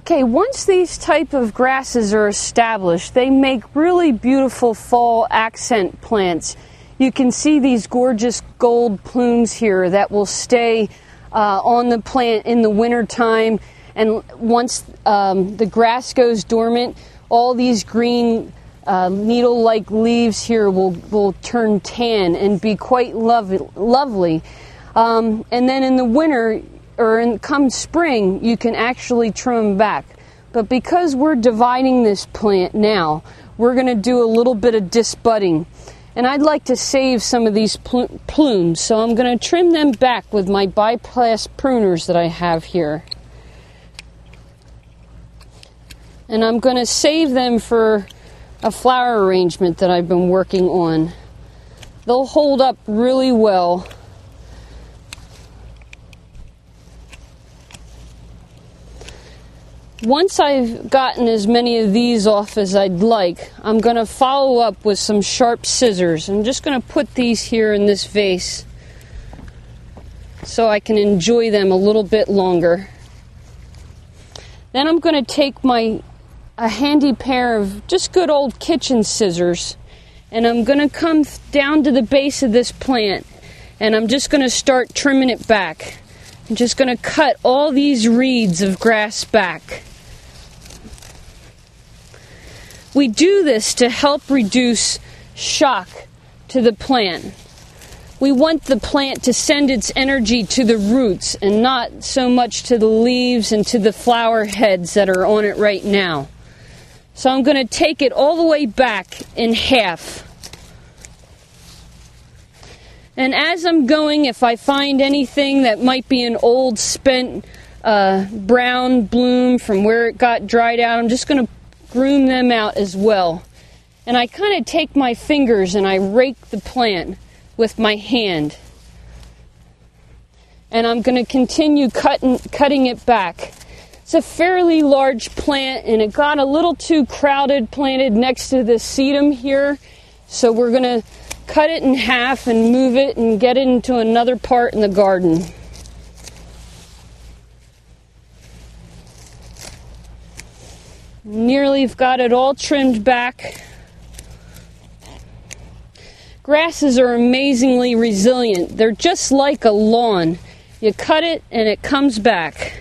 Okay, once these type of grasses are established, they make really beautiful fall accent plants. You can see these gorgeous gold plumes here that will stay on the plant in the winter time, and once the grass goes dormant, all these green needle-like leaves here will turn tan and be quite lovely. And then in the winter, or come spring, you can actually trim them back. But because we're dividing this plant now, we're going to do a little bit of disbudding. And I'd like to save some of these plumes, so I'm going to trim them back with my bypass pruners that I have here. And I'm going to save them for a flower arrangement that I've been working on. They'll hold up really well. Once I've gotten as many of these off as I'd like, I'm going to follow up with some sharp scissors. I'm just going to put these here in this vase so I can enjoy them a little bit longer. Then I'm going to take a handy pair of just good old kitchen scissors, and I'm going to come down to the base of this plant, and I'm just going to start trimming it back. I'm just going to cut all these reeds of grass back. We do this to help reduce shock to the plant. We want the plant to send its energy to the roots and not so much to the leaves and to the flower heads that are on it right now. So I'm going to take it all the way back in half. And as I'm going, if I find anything that might be an old spent brown bloom from where it got dried out, I'm just going to groom them out as well. And I kind of take my fingers and I rake the plant with my hand. And I'm going to continue cutting it back. It's a fairly large plant, and it got a little too crowded planted next to the sedum here. So we're going to cut it in half and move it and get it into another part in the garden. Nearly got it all trimmed back. Grasses are amazingly resilient. They're just like a lawn. You cut it and it comes back.